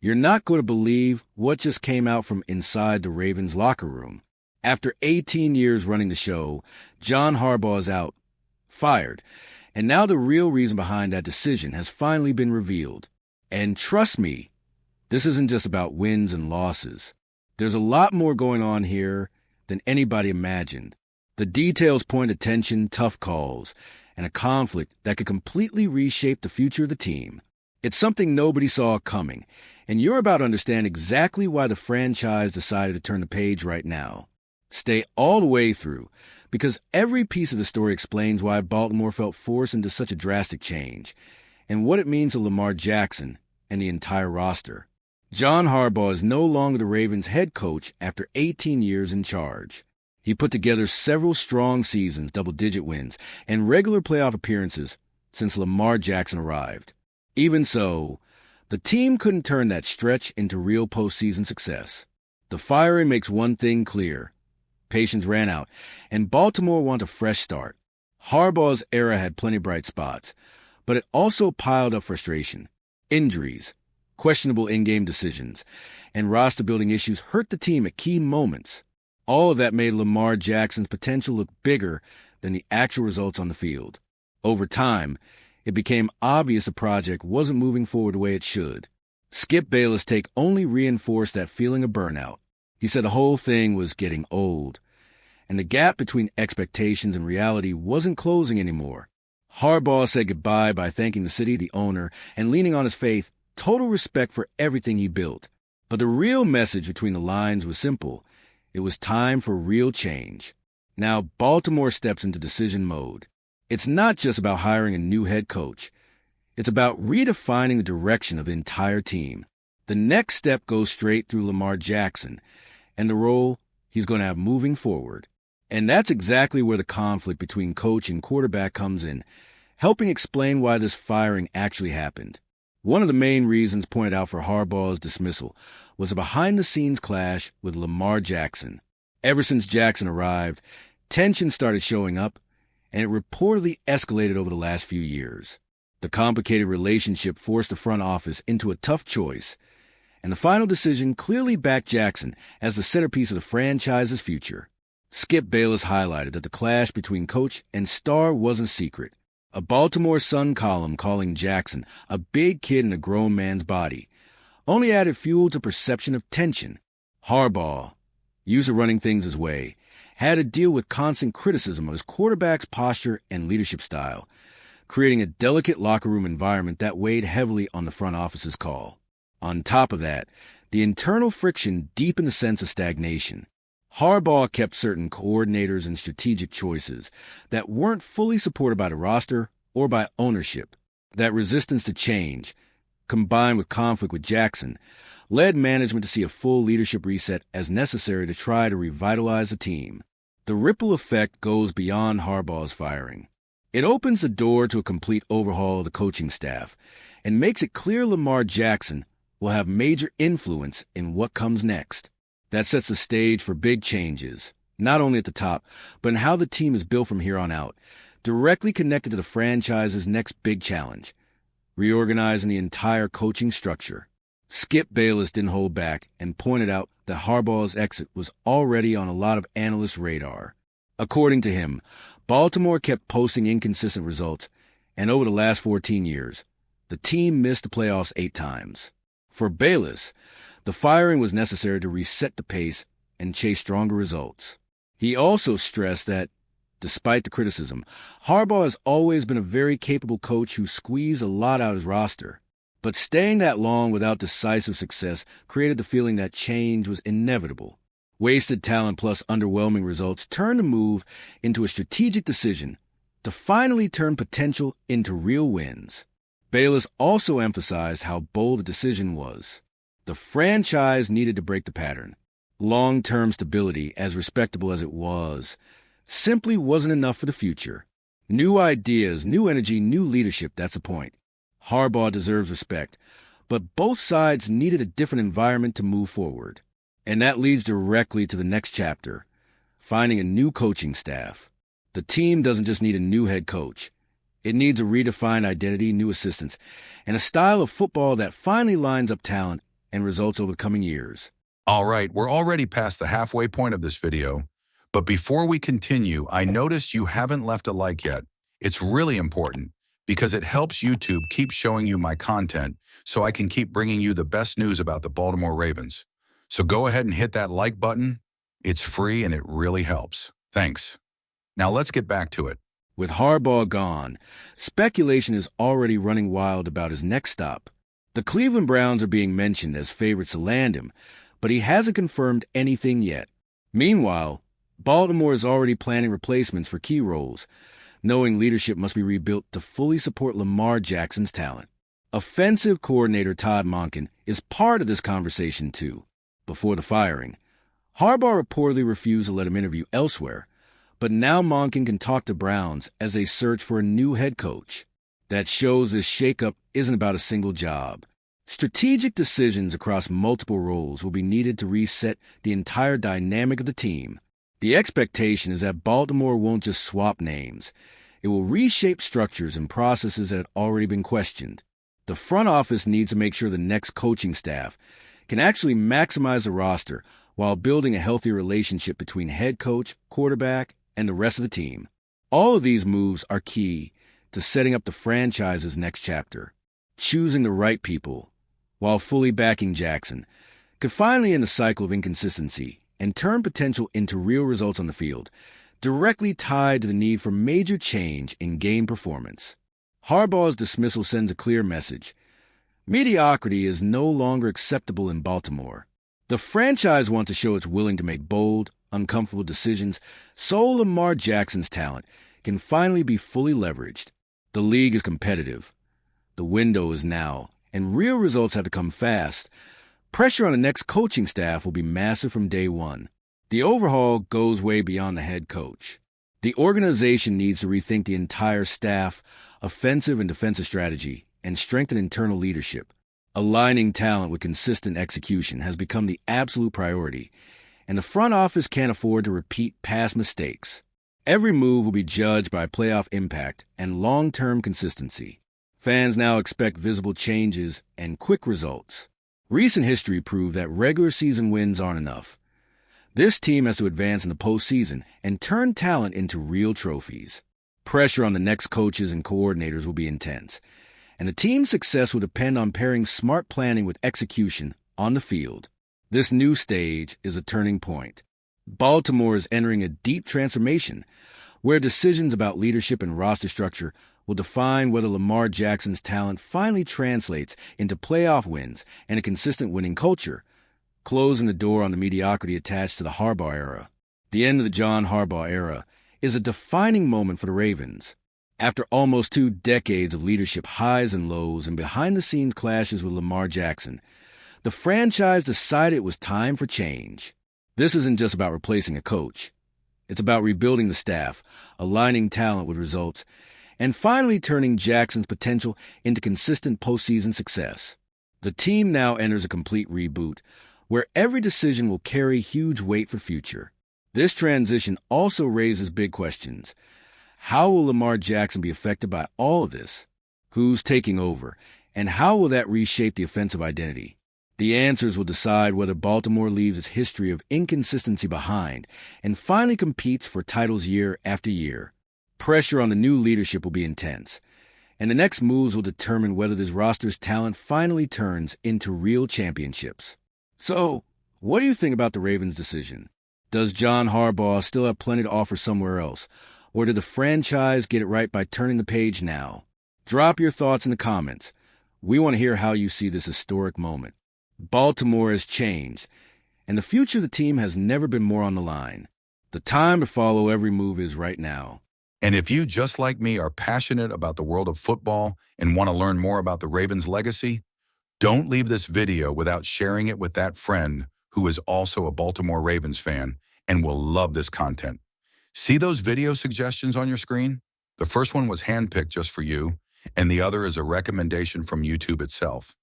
You're not going to believe what just came out from inside the Ravens locker room. After 18 years running the show, John Harbaugh is out, fired, and now the real reason behind that decision has finally been revealed. And trust me, this isn't just about wins and losses. There's a lot more going on here than anybody imagined. The details point to tension, tough calls, and a conflict that could completely reshape the future of the team. It's something nobody saw coming, and you're about to understand exactly why the franchise decided to turn the page right now. Stay all the way through, because every piece of the story explains why Baltimore felt forced into such a drastic change, and what it means to Lamar Jackson and the entire roster. John Harbaugh is no longer the Ravens' head coach after 18 years in charge. He put together several strong seasons, double-digit wins, and regular playoff appearances since Lamar Jackson arrived. Even so, the team couldn't turn that stretch into real postseason success. The firing makes one thing clear. Patience ran out, and Baltimore wanted a fresh start. Harbaugh's era had plenty of bright spots, but it also piled up frustration. Injuries, questionable in-game decisions, and roster-building issues hurt the team at key moments. All of that made Lamar Jackson's potential look bigger than the actual results on the field. Over time, it became obvious the project wasn't moving forward the way it should. Skip Bayless' take only reinforced that feeling of burnout. He said the whole thing was getting old, and the gap between expectations and reality wasn't closing anymore. Harbaugh said goodbye by thanking the city, the owner, and leaning on his faith, total respect for everything he built. But the real message between the lines was simple. It was time for real change. Now Baltimore steps into decision mode. It's not just about hiring a new head coach. It's about redefining the direction of the entire team. The next step goes straight through Lamar Jackson and the role he's going to have moving forward. And that's exactly where the conflict between coach and quarterback comes in, helping explain why this firing actually happened. One of the main reasons pointed out for Harbaugh's dismissal was a behind-the-scenes clash with Lamar Jackson. Ever since Jackson arrived, tension started showing up, and it reportedly escalated over the last few years. The complicated relationship forced the front office into a tough choice, and the final decision clearly backed Jackson as the centerpiece of the franchise's future. Skip Bayless highlighted that the clash between coach and star wasn't secret. A Baltimore Sun column calling Jackson a big kid in a grown man's body only added fuel to perception of tension. Harbaugh, used to running things his way, had to deal with constant criticism of his quarterback's posture and leadership style, creating a delicate locker room environment that weighed heavily on the front office's call. On top of that, the internal friction deepened the sense of stagnation. Harbaugh kept certain coordinators and strategic choices that weren't fully supported by the roster or by ownership. That resistance to change, combined with conflict with Jackson, led management to see a full leadership reset as necessary to try to revitalize the team. The ripple effect goes beyond Harbaugh's firing. It opens the door to a complete overhaul of the coaching staff and makes it clear Lamar Jackson will have major influence in what comes next. That sets the stage for big changes, not only at the top, but in how the team is built from here on out, directly connected to the franchise's next big challenge, reorganizing the entire coaching structure. Skip Bayless didn't hold back and pointed out that Harbaugh's exit was already on a lot of analysts' radar. According to him, Baltimore kept posting inconsistent results, and over the last 14 years, the team missed the playoffs 8 times. For Bayless, the firing was necessary to reset the pace and chase stronger results. He also stressed that, despite the criticism, Harbaugh has always been a very capable coach who squeezed a lot out of his roster. But staying that long without decisive success created the feeling that change was inevitable. Wasted talent plus underwhelming results turned the move into a strategic decision to finally turn potential into real wins. Bayless also emphasized how bold the decision was. The franchise needed to break the pattern. Long-term stability, as respectable as it was, simply wasn't enough for the future. New ideas, new energy, new leadership, that's the point. Harbaugh deserves respect, but both sides needed a different environment to move forward. And that leads directly to the next chapter, finding a new coaching staff. The team doesn't just need a new head coach. It needs a redefined identity, new assistants, and a style of football that finally lines up talent and results over the coming years. All right, we're already past the halfway point of this video, but before we continue, I noticed you haven't left a like yet. It's really important because it helps YouTube keep showing you my content so I can keep bringing you the best news about the Baltimore Ravens. So go ahead and hit that like button. It's free and it really helps. Thanks. Now let's get back to it. With Harbaugh gone, speculation is already running wild about his next stop. The Cleveland Browns are being mentioned as favorites to land him, but he hasn't confirmed anything yet. Meanwhile, Baltimore is already planning replacements for key roles, knowing leadership must be rebuilt to fully support Lamar Jackson's talent. Offensive coordinator Todd Monken is part of this conversation too. Before the firing, Harbaugh reportedly refused to let him interview elsewhere, but now Monken can talk to Browns as they search for a new head coach. That shows this shakeup isn't about a single job. Strategic decisions across multiple roles will be needed to reset the entire dynamic of the team. The expectation is that Baltimore won't just swap names. It will reshape structures and processes that had already been questioned. The front office needs to make sure the next coaching staff can actually maximize the roster while building a healthy relationship between head coach, quarterback, and the rest of the team. All of these moves are key to setting up the franchise's next chapter. Choosing the right people, while fully backing Jackson, could finally end a cycle of inconsistency and turn potential into real results on the field, directly tied to the need for major change in game performance. Harbaugh's dismissal sends a clear message. Mediocrity is no longer acceptable in Baltimore. The franchise wants to show it's willing to make bold, uncomfortable decisions so Lamar Jackson's talent can finally be fully leveraged. The league is competitive. The window is now, and real results have to come fast. Pressure on the next coaching staff will be massive from day one. The overhaul goes way beyond the head coach. The organization needs to rethink the entire staff, offensive and defensive strategy, and strengthen internal leadership. Aligning talent with consistent execution has become the absolute priority, and the front office can't afford to repeat past mistakes. Every move will be judged by playoff impact and long-term consistency. Fans now expect visible changes and quick results. Recent history proved that regular season wins aren't enough. This team has to advance in the postseason and turn talent into real trophies. Pressure on the next coaches and coordinators will be intense, and the team's success will depend on pairing smart planning with execution on the field. This new stage is a turning point. Baltimore is entering a deep transformation where decisions about leadership and roster structure will define whether Lamar Jackson's talent finally translates into playoff wins and a consistent winning culture, closing the door on the mediocrity attached to the Harbaugh era. The end of the John Harbaugh era is a defining moment for the Ravens. After almost 2 decades of leadership highs and lows and behind-the-scenes clashes with Lamar Jackson, the franchise decided it was time for change. This isn't just about replacing a coach. It's about rebuilding the staff, aligning talent with results, and finally turning Jackson's potential into consistent postseason success. The team now enters a complete reboot, where every decision will carry huge weight for future. This transition also raises big questions. How will Lamar Jackson be affected by all of this? Who's taking over? And how will that reshape the offensive identity? The answers will decide whether Baltimore leaves its history of inconsistency behind and finally competes for titles year after year. Pressure on the new leadership will be intense, and the next moves will determine whether this roster's talent finally turns into real championships. So, what do you think about the Ravens' decision? Does John Harbaugh still have plenty to offer somewhere else, or did the franchise get it right by turning the page now? Drop your thoughts in the comments. We want to hear how you see this historic moment. Baltimore has changed, and the future of the team has never been more on the line. The time to follow every move is right now. And if you, just like me, are passionate about the world of football and want to learn more about the Ravens' legacy, don't leave this video without sharing it with that friend who is also a Baltimore Ravens fan and will love this content. See those video suggestions on your screen? The first one was handpicked just for you, and the other is a recommendation from YouTube itself.